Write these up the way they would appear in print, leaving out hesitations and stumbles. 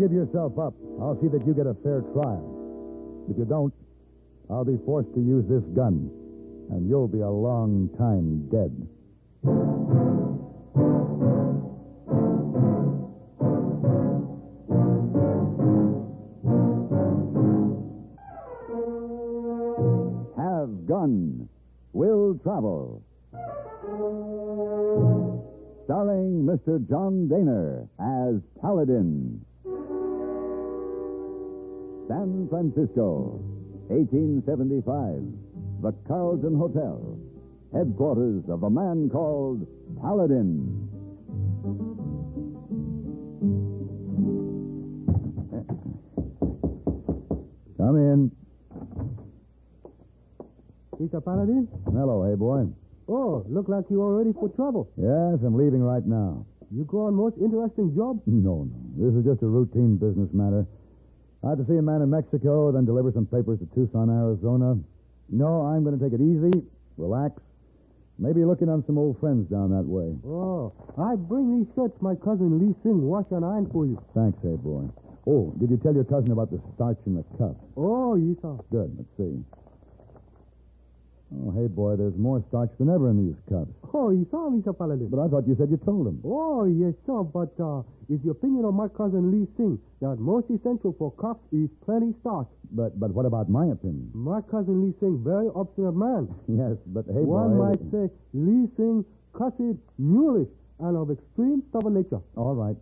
give yourself up, I'll see that you get a fair trial. If you don't, I'll be forced to use this gun, and you'll be a long time dead. Have gun. Will travel. Starring Mr. John Dehner as Paladin. San Francisco, 1875. The Carlton Hotel. Headquarters of a man called Paladin. Come in. Mr. Paladin? Hello, hey boy. Oh, look like you are ready for trouble. Yes, I'm leaving right now. You go on most interesting job? No. This is just a routine business matter. I have to see a man in Mexico, then deliver some papers to Tucson, Arizona. No, I'm going to take it easy, relax. Maybe looking on some old friends down that way. Oh, I bring these shirts my cousin Lee Sing wash and iron for you. Thanks, hey boy. Oh, did you tell your cousin about the starch in the cup? Oh, yes, sir. Good, let's see. Oh, hey boy, there's more starch than ever in these cups. Oh, you saw Mr. Paladin. But I thought you said you told him. Oh, yes, sir, but it's the opinion of my cousin Lee Sing that most essential for cups is plenty starch. But what about my opinion? My cousin Lee Sing, very obstinate man. Yes, but hey boy... One might say Lee Sing, cussed, mulish, and of extreme stubborn nature. All right,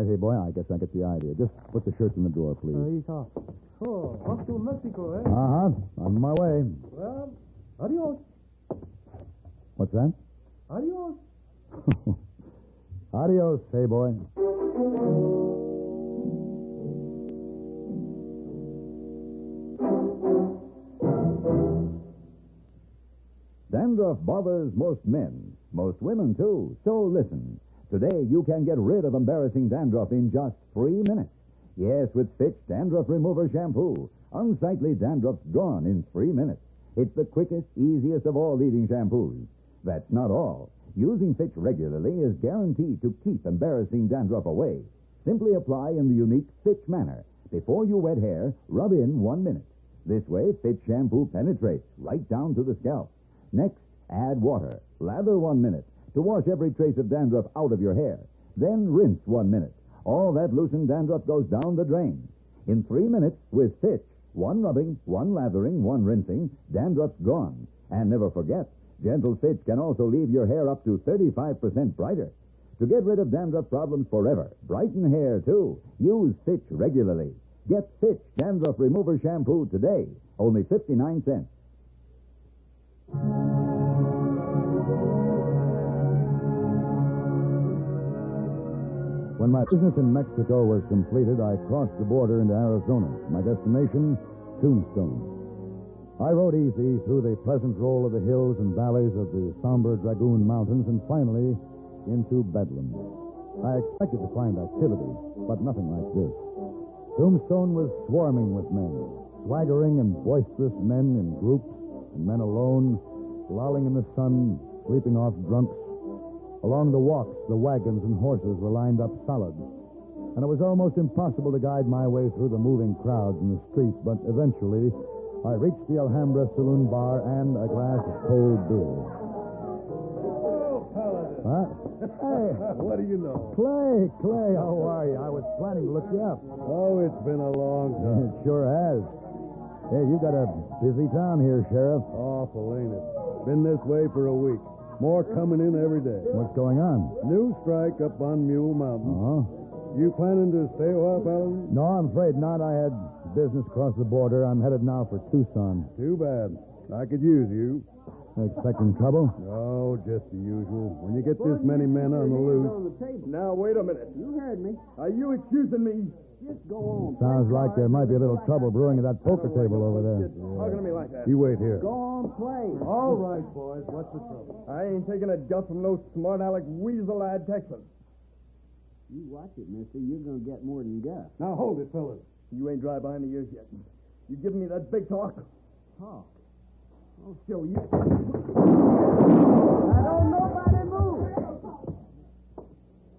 hey boy, I guess I get the idea. Just put the shirts in the drawer, please. Yes, sir. Oh, off to Mexico, eh? Uh-huh, on my way. Well, adios. What's that? Adios. Adios, hey boy. Dandruff bothers most men, most women, too. So listen. Today, you can get rid of embarrassing dandruff in just 3 minutes. Yes, with Fitch Dandruff Remover Shampoo. Unsightly dandruff's gone in 3 minutes. It's the quickest, easiest of all leading shampoos. That's not all. Using Fitch regularly is guaranteed to keep embarrassing dandruff away. Simply apply in the unique Fitch manner. Before you wet hair, rub in 1 minute. This way, Fitch shampoo penetrates right down to the scalp. Next, add water. Lather 1 minute to wash every trace of dandruff out of your hair. Then rinse 1 minute. All that loosened dandruff goes down the drain. In 3 minutes, with Fitch, 1 rubbing, 1 lathering, 1 rinsing, dandruff's gone. And never forget, Gentle Fitch can also leave your hair up to 35% brighter. To get rid of dandruff problems forever, brighten hair, too, use Fitch regularly. Get Fitch Dandruff Remover Shampoo today. Only 59 cents. When my business in Mexico was completed, I crossed the border into Arizona. My destination, Tombstone. I rode easy through the pleasant roll of the hills and valleys of the somber Dragoon Mountains and finally into Bedlam. I expected to find activity, but nothing like this. Tombstone was swarming with men, swaggering and boisterous men in groups, and men alone, lolling in the sun, sleeping off drunks. Along the walks, the wagons and horses were lined up solid, and it was almost impossible to guide my way through the moving crowds in the street, but eventually I reached the Alhambra Saloon Bar and a glass of cold beer. Oh, Paladin. Huh? Hey. What do you know? Clay, how are you? I was planning to look you up. Oh, it's been a long time. It sure has. Hey, you got a busy town here, Sheriff. Awful, ain't it? Been this way for a week. More coming in every day. What's going on? New strike up on Mule Mountain. Oh? You planning to stay a while, Paladin? No, I'm afraid not. I had business across the border. I'm headed now for Tucson. Too bad. I could use you. Expecting trouble? No, just the usual. When you get this many men on the loose. Now, wait a minute. You heard me. Are you accusing me? Just go on. Sounds like there might be a little trouble brewing at that poker table over there. Talking to me like that. You wait here. Go on, play. All right, boys. What's the trouble? I ain't taking a guff from no smart aleck weasel-eyed Texan. You watch it, mister. You're going to get more than guff. Now, hold it, fellas. You ain't dry behind the ears yet. You giving me that big talk? Talk. I'll show you. Now, don't nobody move.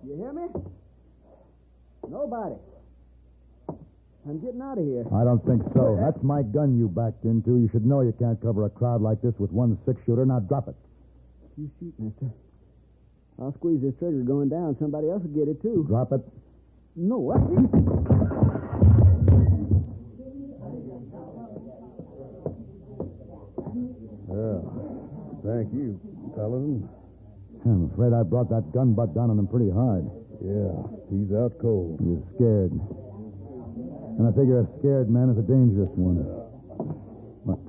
You hear me? Nobody. I'm getting out of here. I don't think so. That's my gun you backed into. You should know you can't cover a crowd like this with one six-shooter. Now drop it. You shoot, mister. I'll squeeze this trigger going down. Somebody else will get it, too. Drop it. No, what? Thank you, Paladin. I'm afraid I brought that gun butt down on him pretty hard. Yeah, he's out cold. You're scared. And I figure a scared man is a dangerous one. What?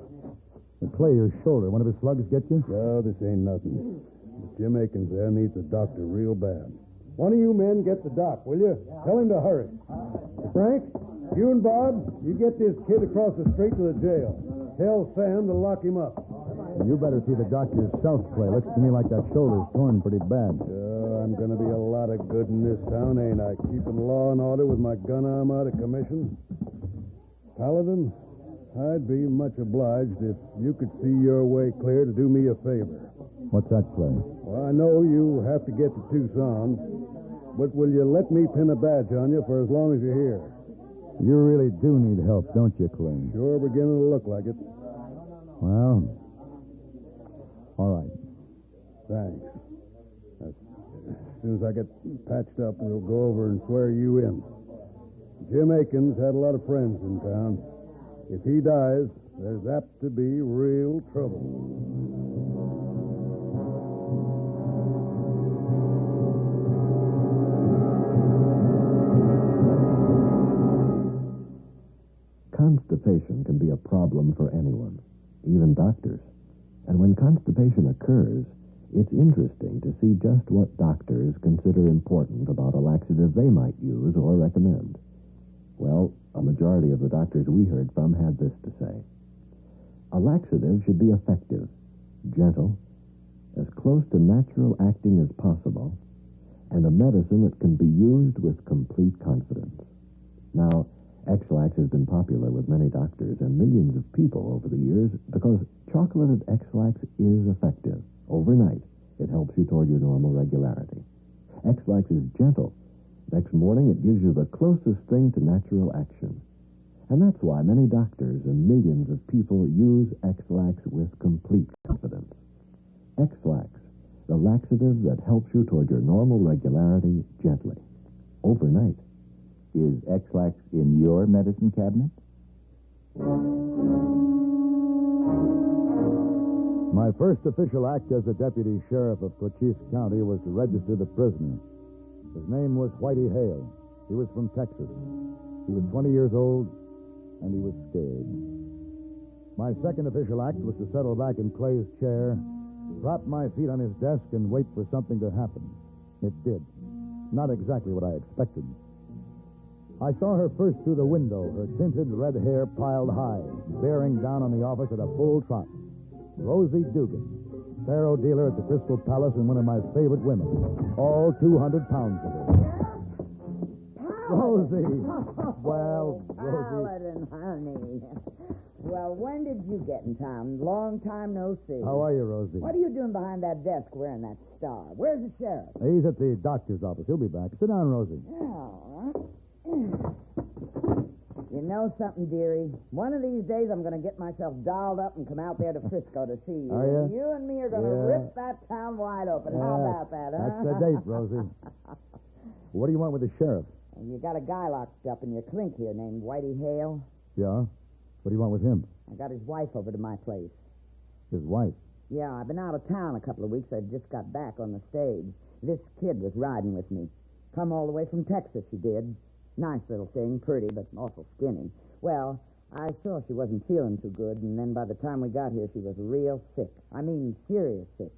Clay, your shoulder. One of his slugs get you? No, this ain't nothing. Jim Akins there needs a doctor real bad. One of you men get the doc, will you? Tell him to hurry. Frank, you and Bob, you get this kid across the street to the jail. Tell Sam to lock him up. You better see the doctor yourself, Clay. Looks to me like that shoulder's torn pretty bad. I'm going to be a lot of good in this town, ain't I? Keeping law and order with my gun arm out of commission. Paladin, I'd be much obliged if you could see your way clear to do me a favor. What's that, Clay? Well, I know you have to get to Tucson, but will you let me pin a badge on you for as long as you're here? You really do need help, don't you, Clay? Sure beginning to look like it. Well, all right. Thanks. As soon as I get patched up, we'll go over and swear you in. Jim Akins had a lot of friends in town. If he dies, there's apt to be real trouble. Constipation can be a problem for anyone, even doctors. And when constipation occurs, it's interesting to see just what doctors consider important about a laxative they might use or recommend. Well, a majority of the doctors we heard from had this to say. A laxative should be effective, gentle, as close to natural acting as possible, and a medicine that can be used with complete confidence. Now, X-Lax has been popular with many doctors and millions of people over the years because chocolated X-Lax is effective. Overnight, it helps you toward your normal regularity. X-Lax is gentle. Next morning, it gives you the closest thing to natural action. And that's why many doctors and millions of people use X-Lax with complete confidence. X-Lax, the laxative that helps you toward your normal regularity gently. Overnight. Is X-Lax in your medicine cabinet? My first official act as a deputy sheriff of Cochise County was to register the prisoner. His name was Whitey Hale. He was from Texas. He was 20 years old, and he was scared. My second official act was to settle back in Clay's chair, prop my feet on his desk, and wait for something to happen. It did. Not exactly what I expected. I saw her first through the window, her tinted red hair piled high, bearing down on the office at a full trot. Rosie Dugan, faro dealer at the Crystal Palace and one of my favorite women. All 200 pounds of her. Rosie! Well, Rosie... Paladin, honey. Well, when did you get in town? Long time no see. How are you, Rosie? What are you doing behind that desk wearing that star? Where's the sheriff? He's at the doctor's office. He'll be back. Sit down, Rosie. Yeah, all right. You know something, dearie? One of these days I'm going to get myself dolled up and come out there to Frisco to see you. Are you? You and me are going to rip that town wide open. How about that, huh? That's the date, Rosie. What do you want with the sheriff? You got a guy locked up in your clink here named Whitey Hale. Yeah? What do you want with him? I got his wife over to my place. His wife? Yeah, I've been out of town a couple of weeks. I just got back on the stage. This kid was riding with me. Come all the way from Texas, he did. Nice little thing, pretty, but awful skinny. Well, I saw she wasn't feeling too good, and then by the time we got here, she was real sick. I mean, serious sick.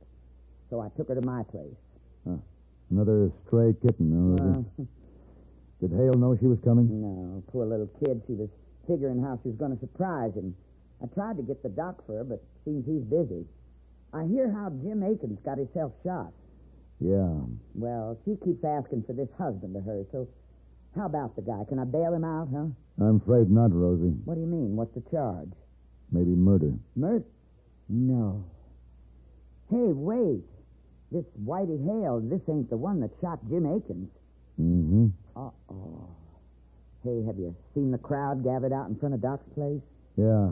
So I took her to my place. Huh. Another stray kitten, huh, Rosie? Did Hale know she was coming? No, poor little kid. She was figuring how she was going to surprise him. I tried to get the doc for her, but seems he's busy. I hear how Jim Akins got himself shot. Yeah. Well, she keeps asking for this husband of hers, so how about the guy? Can I bail him out, huh? I'm afraid not, Rosie. What do you mean? What's the charge? Maybe murder. Murder? No. Hey, wait. This Whitey Hale, this ain't the one that shot Jim Akins. Mm-hmm. Uh-oh. Hey, have you seen the crowd gathered out in front of Doc's place? Yeah.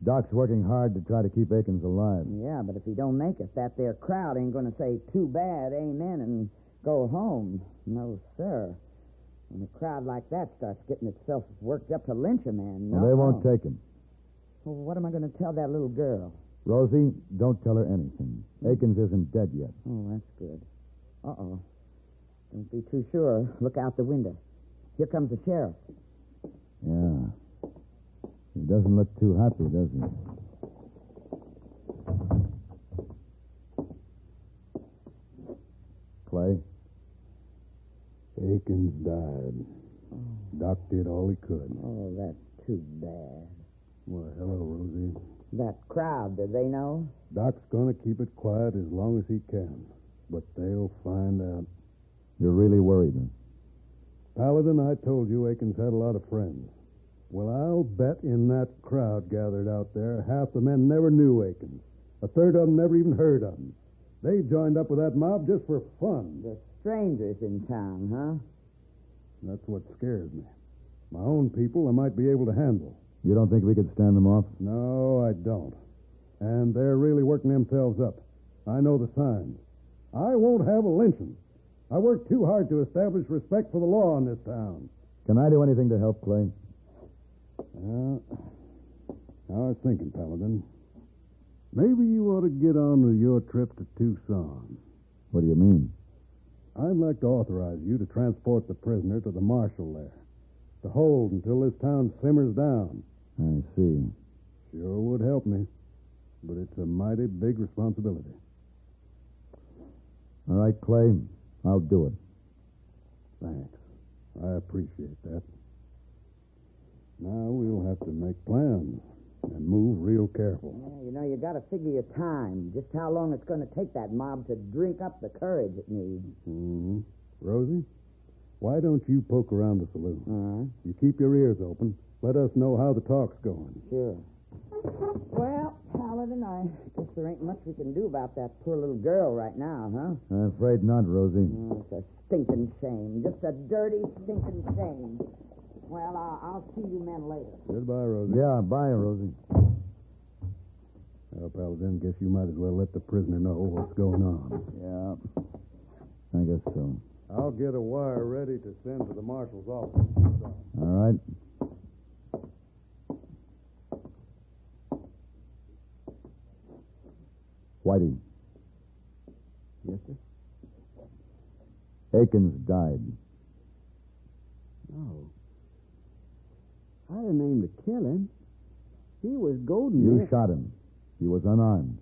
Doc's working hard to try to keep Akins alive. Yeah, but if he don't make it, that there crowd ain't going to say, too bad, amen, and go home. No, sir. When a crowd like that starts getting itself worked up to lynch a man, no. Well, they won't take him. Well, what am I going to tell that little girl? Rosie, don't tell her anything. Akins isn't dead yet. Oh, that's good. Uh-oh. Don't be too sure. Look out the window. Here comes the sheriff. Yeah. He doesn't look too happy, does he? Clay? Akins died. Doc did all he could. Oh, that's too bad. Well, hello, Rosie. That crowd, do they know? Doc's going to keep it quiet as long as he can. But they'll find out. You're really worried, huh? Paladin, I told you Akins had a lot of friends. Well, I'll bet in that crowd gathered out there, half the men never knew Akins. A third of them never even heard of him. They joined up with that mob just for fun. The strangers in town, huh? That's what scares me. My own people I might be able to handle. You don't think we could stand them off? No, I don't. And they're really working themselves up. I know the signs. I won't have a lynching. I worked too hard to establish respect for the law in this town. Can I do anything to help, Clay? I was thinking, Paladin. Maybe you ought to get on with your trip to Tucson. What do you mean? I'd like to authorize you to transport the prisoner to the marshal there. To hold until this town simmers down. I see. Sure would help me. But it's a mighty big responsibility. All right, Clay. I'll do it. Thanks. I appreciate that. Now we'll have to make plans and move real careful. Yeah, you know, you got to figure your time. Just how long it's going to take that mob to drink up the courage it needs. Mm-hmm. Rosie, why don't you poke around the saloon? All right. You keep your ears open. Let us know how the talk's going. Sure. Well, Paladin, I guess there ain't much we can do about that poor little girl right now, huh? I'm afraid not, Rosie. Oh, it's a stinking shame. Just a dirty, stinking shame. Well, I'll see you men later. Goodbye, Rosie. Yeah, bye, Rosie. Well, Paladin, guess you might as well let the prisoner know what's going on. Yeah, I guess so. I'll get a wire ready to send to the marshal's office. All right. Whitey. Yes, sir? Akins died. Oh. I didn't aim to kill him. He was goading You me. shot him. He was unarmed.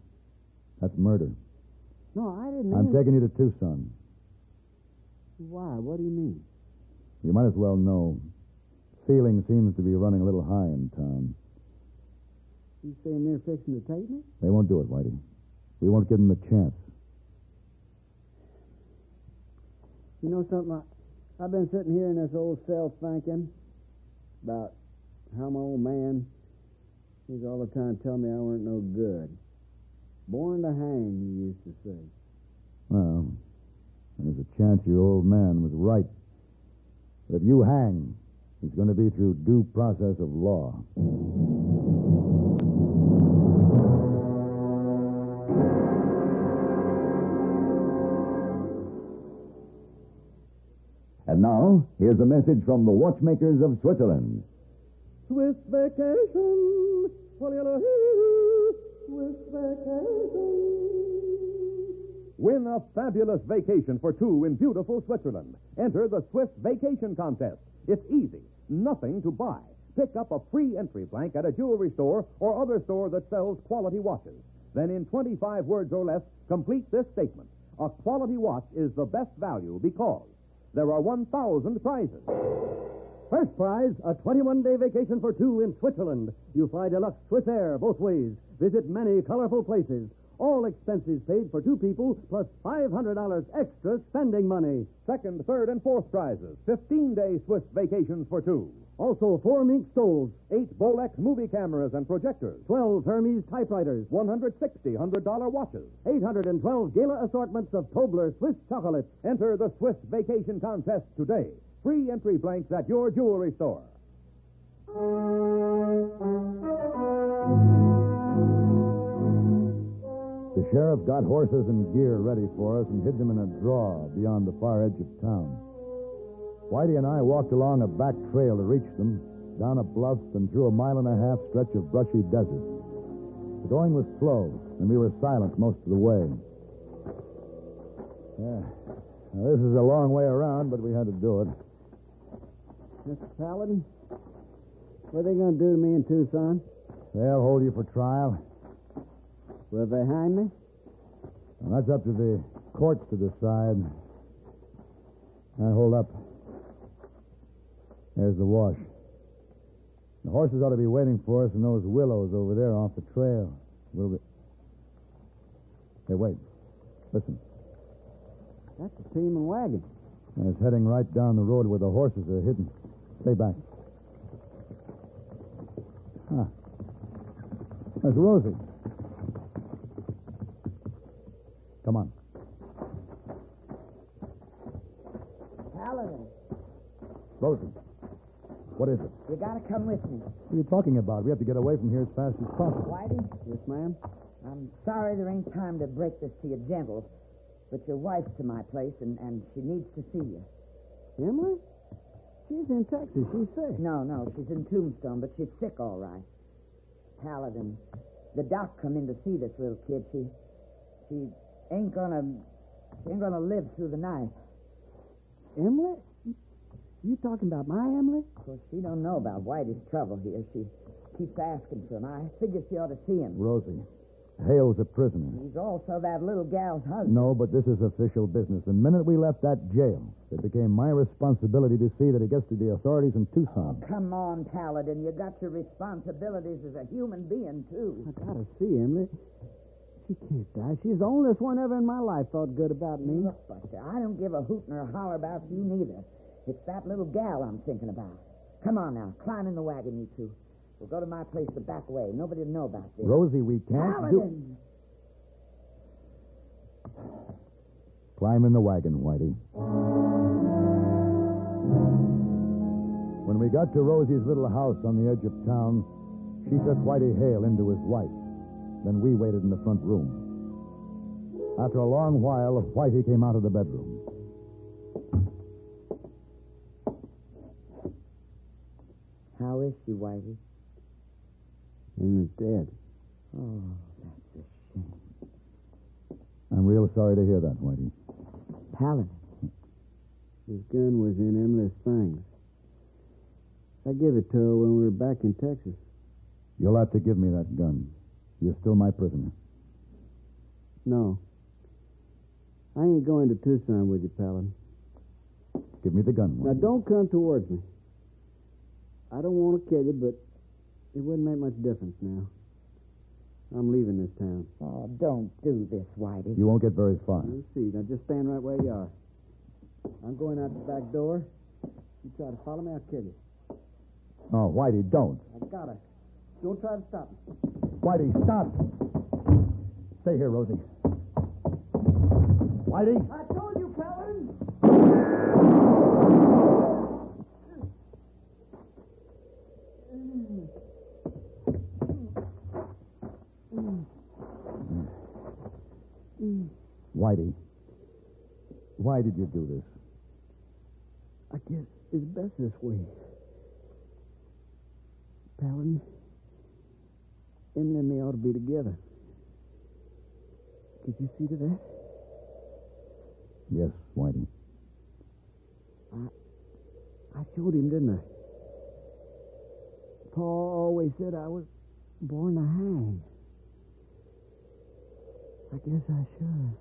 That's murder. No, I didn't I'm aim... taking you to Tucson. Why? What do you mean? You might as well know. Feeling seems to be running a little high in town. You saying they're fixing to take me? They won't do it, Whitey. We won't give them a chance. You know something? I've been sitting here in this old cell thinking about how my old man, he's all the time telling me I weren't no good. Born to hang, he used to say. Well, there's a chance your old man was right. But if you hang, it's going to be through due process of law. And now, here's a message from the watchmakers of Switzerland. Swiss vacation, Swiss vacation. Win a fabulous vacation for two in beautiful Switzerland. Enter the Swiss Vacation Contest. It's easy. Nothing to buy. Pick up a free entry blank at a jewelry store or other store that sells quality watches. Then in 25 words or less, complete this statement. A quality watch is the best value because there are 1,000 prizes. First prize, a 21-day vacation for two in Switzerland. You fly deluxe Swiss Air both ways. Visit many colorful places. All expenses paid for two people, plus $500 extra spending money. Second, third, and fourth prizes. 15-day Swiss vacations for two. Also, 4 mink stoves, 8 Bolex movie cameras and projectors. 12 Hermes typewriters, 160 $100 watches. 812 gala assortments of Tobler Swiss chocolates. Enter the Swiss Vacation Contest today. free entry blanks at your jewelry store. The sheriff got horses and gear ready for us and hid them in a draw beyond the far edge of town. Whitey and I walked along a back trail to reach them, down a bluff and through a 1.5-mile stretch of brushy desert. The going was slow, and we were silent most of the way. Yeah. Now, this is a long way around, but we had to do it. Mr. Paladin, what are they going to do to me in Tucson? They'll hold you for trial. Will they hang me? Well, that's up to the courts to decide. Now, hold up. There's the wash. The horses ought to be waiting for us in those willows over there off the trail. We'll be... Hey, wait. Listen. That's a team and wagon. And it's heading right down the road where the horses are hidden. Stay back. Ah. There's Rosie. Come on. Paladin, Rosie. What is it? you gotta come with me. What are you talking about? We have to get away from here as fast as possible. Whitey, Yes, ma'am? I'm sorry there ain't time to break this to you gentle, but your wife's to my place, and she needs to see you. Emily? She's in Texas. She's sick. No, she's in Tombstone, but she's sick all right. Paladin, the doc come in to see this little kid. She ain't gonna live through the night. Emily? You talking about my Emily? Of course, she don't know about Whitey's trouble here. She keeps asking for him. I figure she ought to see him. Rosie. Hale's a prisoner. He's also that little gal's husband. No, but this is official business. The minute we left that jail, it became my responsibility to see that he gets to the authorities in Tucson. Oh, come on, Paladin. You got your responsibilities as a human being, too. I gotta see Emily. She can't die. She's the only one ever in my life thought good about me. Look, Buster, I don't give a hoot nor a holler about you neither. It's that little gal I'm thinking about. Come on now. Climb in the wagon, you two. We'll go to my place the back way. Nobody'll know about this. Rosie, we can't Paladin! Climb in the wagon, Whitey. When we got to Rosie's little house on the edge of town, she took Whitey Hale into his wife. Then we waited in the front room. After a long while, Whitey came out of the bedroom. How is she, Whitey? Emily's dead. Oh, that's a shame. I'm real sorry to hear that, Whitey. Paladin. His gun was in Emily's things. I gave it to her when we were back in Texas. You'll have to give me that gun. You're still my prisoner. No. I ain't going to Tucson with you, Paladin. Give me the gun, Whitey. Now, don't come towards me. I don't want to kill you, but it wouldn't make much difference now. I'm leaving this town. Oh, don't do this, Whitey. You won't get very far. Let's see. Now, just stand right where you are. I'm going out the back door. You try to follow me, I'll kill you. Oh, Whitey, don't. I got her. Don't try to stop me. Whitey, stop. Stay here, Rosie. Whitey? I told you, Paladin. Whitey, why did you do this? I guess it's best this way. Paladin, Emily and me ought to be together. Could you see to that? Yes, Whitey. I showed him, didn't I? Paul always said I was born to hang. I guess I should.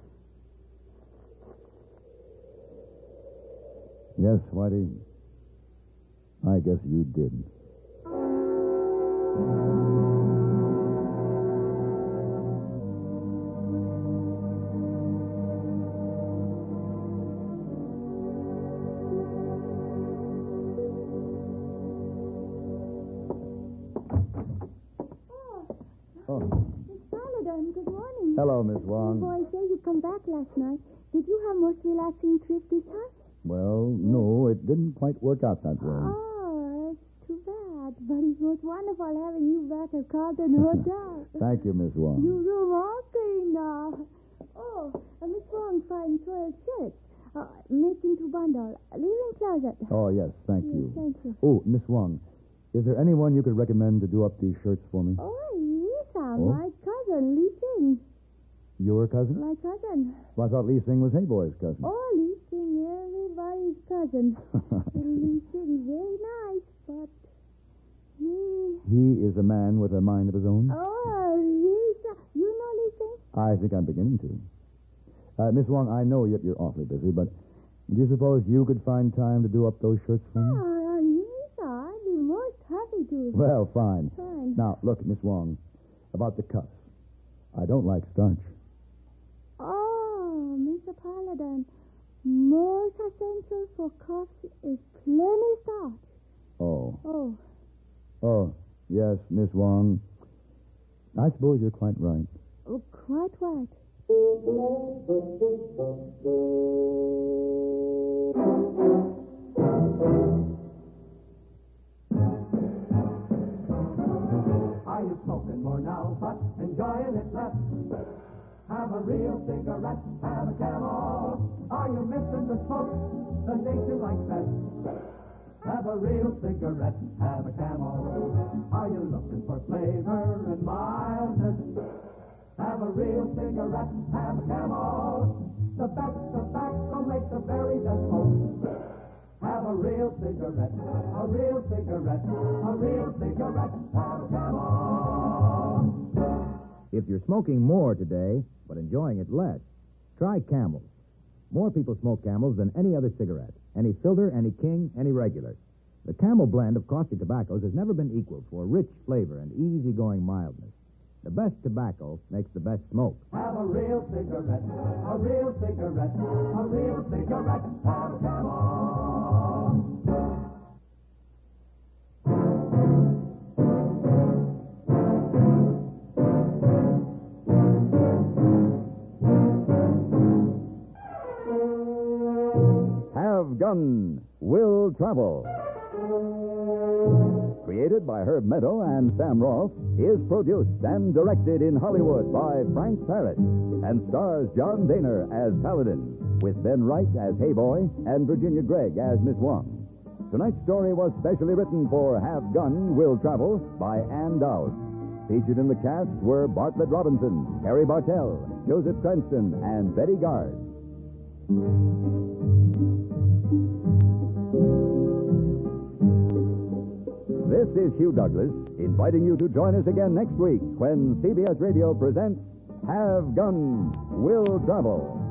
Yes, Whitey. I guess you did. Paladin, good morning. Hello, Miss Wong. Boy, say you come back last night. Did you have most relaxing trip this time? Well, no, it didn't quite work out that way. Oh, that's too bad. But it was wonderful having you back at Carlton Hotel. Thank you, Miss Wong. You room all clean now. Oh, Miss Wong finds 12 shirts. Making to bundle. Leaving closet. Oh, yes, thank you. Thank you. Oh, Miss Wong, is there anyone you could recommend to do up these shirts for me? Oh, yes, my cousin, Lee Sing. Your cousin? My cousin. Well, I thought Lee Sing was Hey Boy's cousin. Oh, Lee Sing, everybody's cousin. Lee Sing, very nice, but he is a man with a mind of his own? Oh, you know Lee Sing? I think I'm beginning to. Miss Wong, I know you're awfully busy, but do you suppose you could find time to do up those shirts for me? Oh, yes, I'd be most happy to. Well, fine. Fine. Now, look, Miss Wong, about the cuffs. I don't like starch. Oh, Mr. Paladin, most essential for cuffs is plenty starch. Oh. Oh, yes, Miss Wong. I suppose you're quite right. Oh, quite right. Are you smoking more now, but enjoying it less? Have a real cigarette, have a Camel. Are you missing the smoke the nation likes best? Have a real cigarette, have a Camel. Are you looking for flavor and mildness? Have a real cigarette, have a Camel. The best tobacco makes the very best smoke. Have a real cigarette, a real cigarette, a real cigarette, have a Camel. If you're smoking more today, but enjoying it less, try Camels. More people smoke Camels than any other cigarette. Any filter, any king, any regular. The Camel blend of costly tobaccos has never been equaled for rich flavor and easygoing mildness. The best tobacco makes the best smoke. Have a real cigarette, a real cigarette, a real cigarette, have a Camel. Have Gun Will Travel. Created by Herb Meadow and Sam Rolfe, is produced and directed in Hollywood by Frank Parrott and stars John Dehner as Paladin, with Ben Wright as Hey Boy and Virginia Gregg as Miss Wong. Tonight's story was specially written for Have Gun Will Travel by Ann Dowd. Featured in the cast were Bartlett Robinson, Harry Bartell, Joseph Cranston, and Betty Gard. This is Hugh Douglas, inviting you to join us again next week when CBS Radio presents Have Gun Will Travel.